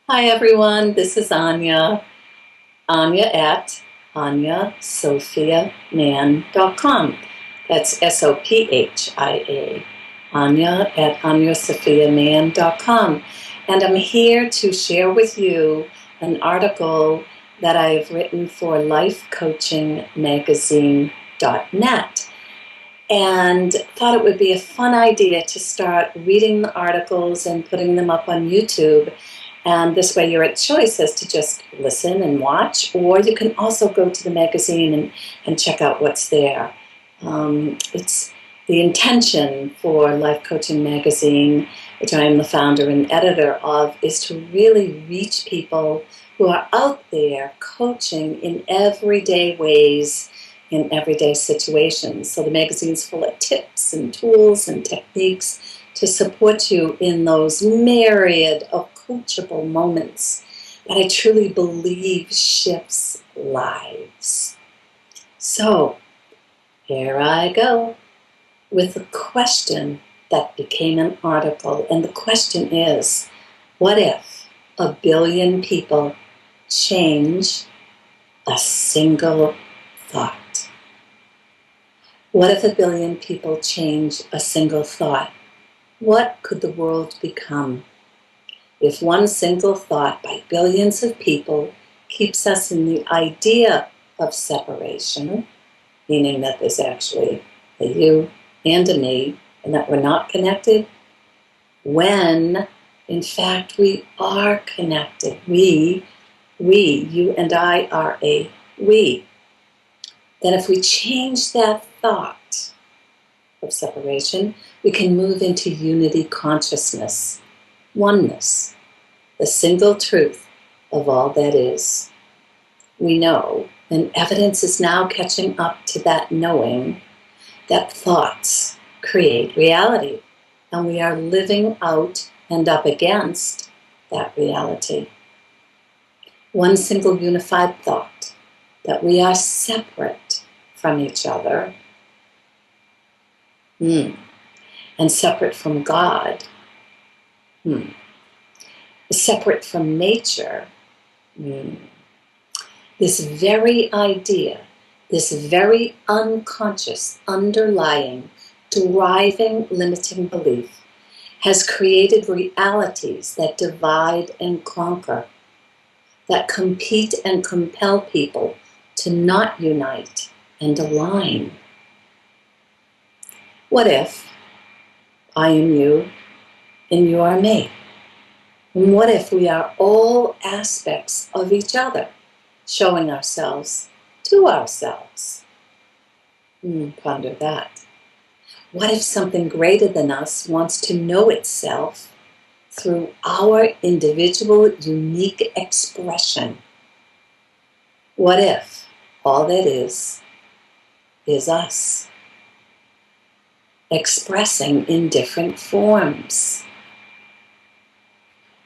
Hi everyone, this is Anya. Anya at AnyaSophiaMann.com. That's Sophia. Anya at AnyaSophiaMann.com. And I'm here to share with you an article that I've written for lifecoachingmagazine.net. And thought it would be a fun idea to start reading the articles and putting them up on YouTube. And this way you're at choice as to just listen and watch, or you can also go to the magazine and check out what's there. It's the intention for Life Coaching Magazine, which I am the founder and editor of, is to really reach people who are out there coaching in everyday ways, in everyday situations. So the magazine's full of tips and tools and techniques to support you in those myriad of coachable moments that I truly believe shifts lives. So here I go with the question that became an article. And the question is, what if 1 billion people change a single thought? What if 1 billion people change a single thought? What could the world become if one single thought by billions of people keeps us in the idea of separation, meaning that there's actually a you and a me, and that we're not connected, when in fact we are connected. We, you and I are a we. Then if we change that thought of separation, we can move into unity consciousness, oneness, the single truth of all that is. We know, and evidence is now catching up to that knowing, that thoughts create reality, and we are living out and up against that reality. One single unified thought, that we are separate from each other, and separate from God, separate from nature. This very idea, this very unconscious, underlying, driving, limiting belief has created realities that divide and conquer, that compete and compel people to not unite and align. What if I am you and you are me? And what if we are all aspects of each other, showing ourselves to ourselves? Ponder that. What if something greater than us wants to know itself through our individual, unique expression? What if all that is us, expressing in different forms?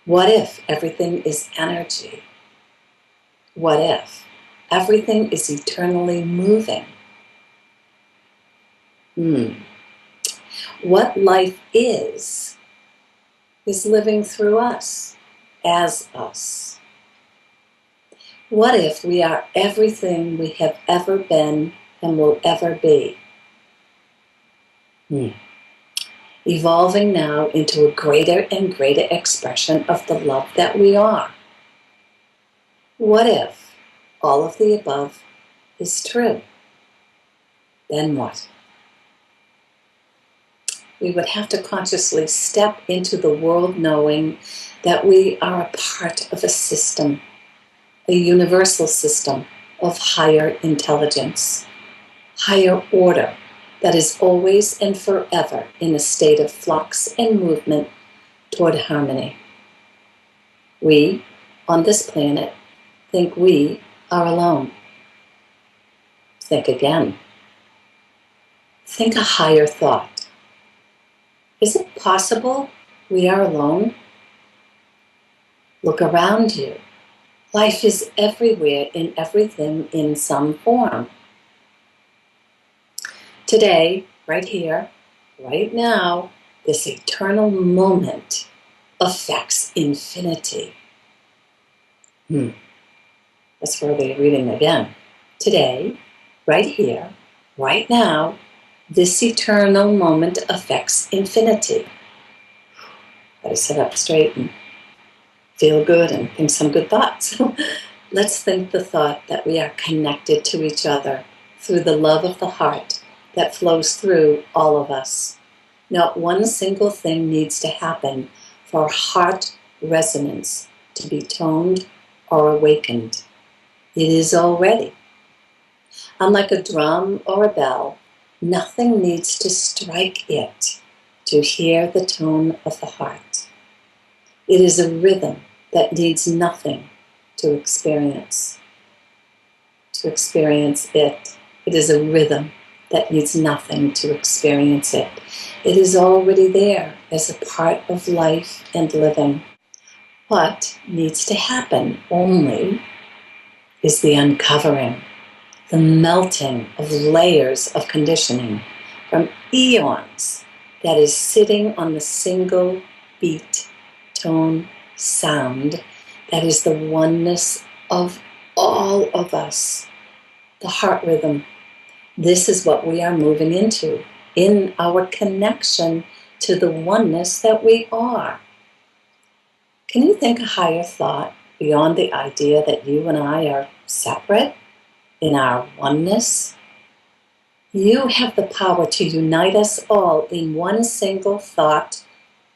What if everything is energy? What if everything is eternally moving? What life is living through us, as us. What if we are everything we have ever been and will ever be? Evolving now into a greater and greater expression of the love that we are. What if all of the above is true? Then what? We would have to consciously step into the world knowing that we are a part of a system, a universal system of higher intelligence, higher order that is always and forever in a state of flux and movement toward harmony. We, on this planet, think we are alone. Think again. Think a higher thought. Is it possible we are alone? Look around you. Life is everywhere in everything in some form. Today, right here, right now, this eternal moment affects infinity. That's worthy of reading again. Today, right here, right now, this eternal moment affects infinity. Gotta sit up straight and feel good and think some good thoughts. Let's think the thought that we are connected to each other through the love of the heart that flows through all of us. Not one single thing needs to happen for heart resonance to be toned or awakened. It is already. Unlike a drum or a bell, nothing needs to strike it to hear the tone of the heart. It is a rhythm that needs nothing to experience. To experience it. It is a rhythm that needs nothing to experience it. It is already there as a part of life and living. What needs to happen only is the uncovering, the melting of layers of conditioning from eons that is sitting on the single beat, tone, sound that is the oneness of all of us, the heart rhythm. This is what we are moving into in our connection to the oneness that we are. Can you think a higher thought beyond the idea that you and I are separate in our oneness? You have the power to unite us all in one single thought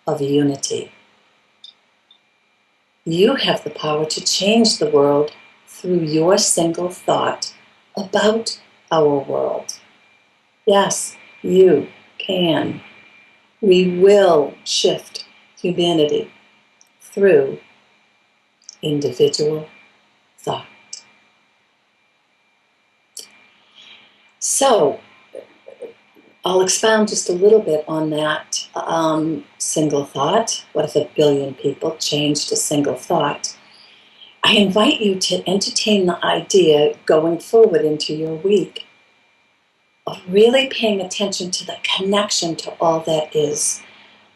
of unity. You have the power to change the world through your single thought about our world. Yes, you can. We will shift humanity through individual thought. So, I'll expound just a little bit on that single thought. What if 1 billion people changed a single thought? I invite you to entertain the idea going forward into your week of really paying attention to the connection to all that is.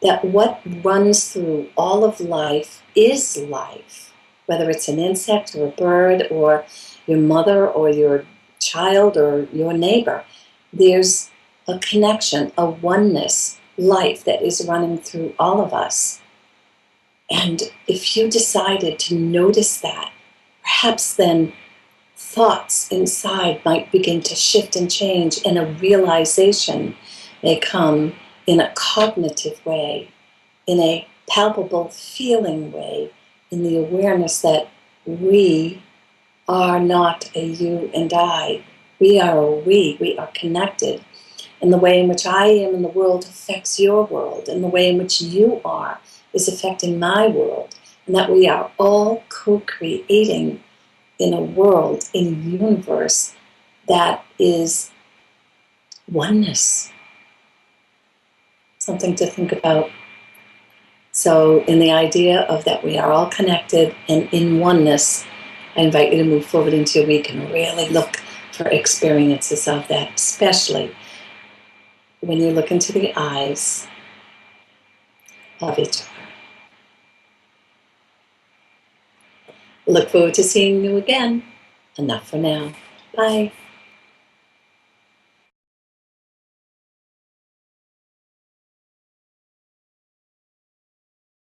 That what runs through all of life is life. Whether it's an insect or a bird or your mother or your child or your neighbor. There's a connection, a oneness, life that is running through all of us. And if you decided to notice that, perhaps then thoughts inside might begin to shift and change, and a realization may come in a cognitive way, in a palpable feeling way, in the awareness that we are not a you and I. We are a we are connected. And the way in which I am in the world affects your world, and the way in which you are is affecting my world, and that we are all co-creating in a world, in a universe that is oneness. Something to think about. So in the idea of that we are all connected and in oneness, I invite you to move forward into your week and really look for experiences of that, especially when you look into the eyes of each other. Look forward to seeing you again. Enough for now. Bye.